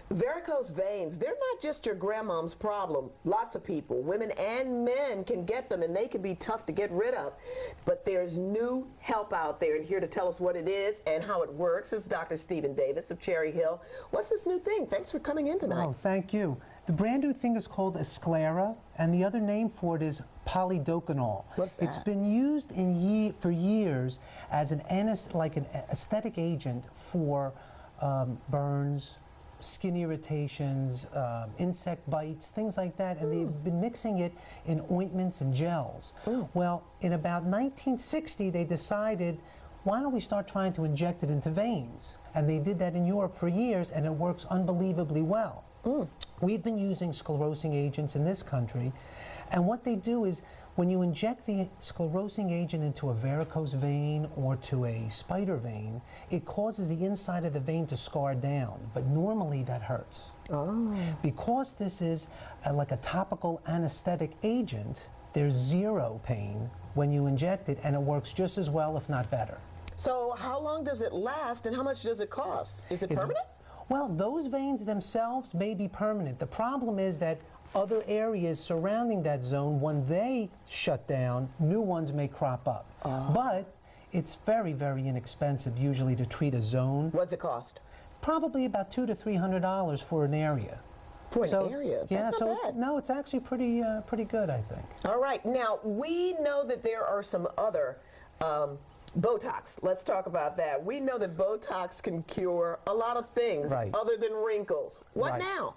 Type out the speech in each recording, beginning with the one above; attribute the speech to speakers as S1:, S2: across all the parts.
S1: Varicose veins, they're not just your grandmom's problem. Lots of people, women and men, can get them, and they can be tough to get rid of. But there's new help out there, and here to tell us what it is and how it works is Dr. Stephen Davis of Cherry Hill. What's this new thing? Thanks for coming in tonight.
S2: Oh, thank you. The brand new thing is called Esclera, and the other name for it is polydocanol.
S1: What's that?
S2: It's been used for years as an aesthetic agent for burns, skin irritations, insect bites, things like that, and they've been mixing it in ointments and gels. Well, in about 1960, they decided, why don't we start trying to inject it into veins? And they did that in Europe for years, and it works unbelievably well. We've been using sclerosing agents in this country, and what they do is when you inject the sclerosing agent into a varicose vein or to a spider vein, it causes the inside of the vein to scar down, but normally that hurts. Because this is like a topical anesthetic agent, there's zero pain when you inject it, and it works just as well, if not better.
S1: So how long does it last, and how much does it cost? Is it permanent?
S2: Well, those veins themselves may be permanent. The problem is that other areas surrounding that zone, when they shut down, new ones may crop up. But it's very, very inexpensive usually to treat a zone.
S1: What's it cost?
S2: Probably about $200 to $300 for an area.
S1: For an area?
S2: Yeah,
S1: that's not bad.
S2: No, it's actually pretty good, I think.
S1: All right. Now, we know that there are some other Botox. Let's talk about that. We know that Botox can cure a lot of things other than wrinkles. What now?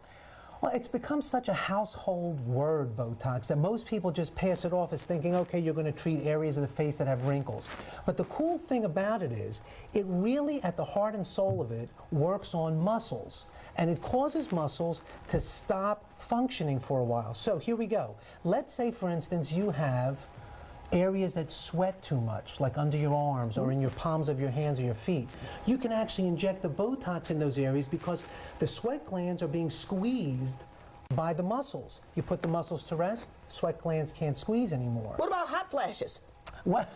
S2: Well, it's become such a household word, Botox, that most people just pass it off as thinking, okay, you're going to treat areas of the face that have wrinkles. But the cool thing about it is, it really, at the heart and soul of it, works on muscles. And it causes muscles to stop functioning for a while. So here we go. Let's say, for instance, you have areas that sweat too much, like under your arms or in your palms of your hands or your feet. You can actually inject the Botox in those areas because the sweat glands are being squeezed by the muscles. You put the muscles to rest, sweat glands can't squeeze anymore.
S1: What about hot flashes?
S2: What?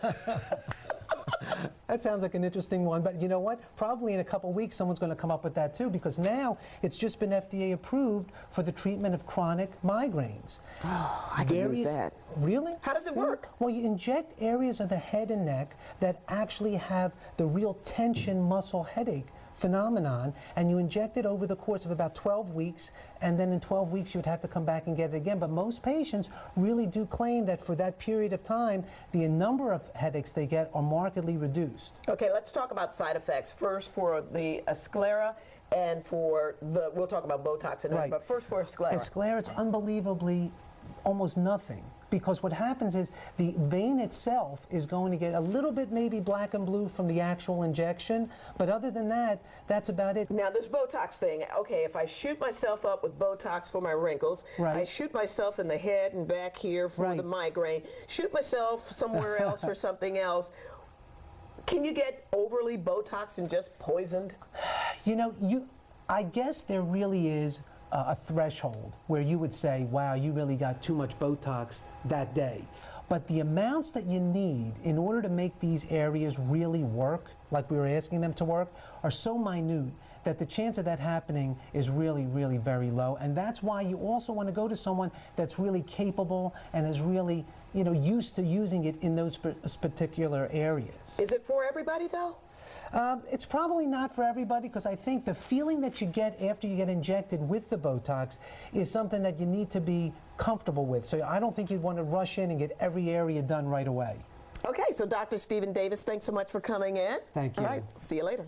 S2: That sounds like an interesting one, but you know what? Probably in a couple weeks someone's going to come up with that too, because now it's just been FDA approved for the treatment of chronic migraines.
S1: Oh, I can use that.
S2: Really?
S1: How does it work?
S2: Well, you inject areas of the head and neck that actually have the real tension muscle headache phenomenon, and you inject it over the course of about 12 weeks, and then in 12 weeks you would have to come back and get it again. But most patients really do claim that for that period of time, the number of headaches they get are markedly reduced.
S1: Okay, let's talk about side effects. First for the Esclera, and for the, we'll talk about Botox in a minute, but first for Esclera.
S2: Esclera, it's unbelievably almost nothing. Because what happens is the vein itself is going to get a little bit maybe black and blue from the actual injection, but other than that, that's about it.
S1: Now this Botox thing, okay, if I shoot myself up with Botox for my wrinkles, I shoot myself in the head and back here for the migraine, shoot myself somewhere else for something else, can you get overly Botoxed and just poisoned?
S2: You know, I guess there really is a threshold where you would say, wow, you really got too much Botox that day. But the amounts that you need in order to make these areas really work, like we were asking them to work, are so minute that the chance of that happening is really, really very low. And that's why you also want to go to someone that's really capable and is really, you know, used to using it in those particular areas.
S1: Is it for everybody, though?
S2: It's probably not for everybody, because I think the feeling that you get after you get injected with the Botox is something that you need to be comfortable with. So I don't think you'd want to rush in and get every area done right away.
S1: Okay, so Dr. Stephen Davis, thanks so much for coming in.
S2: Thank you.
S1: All right, see you later.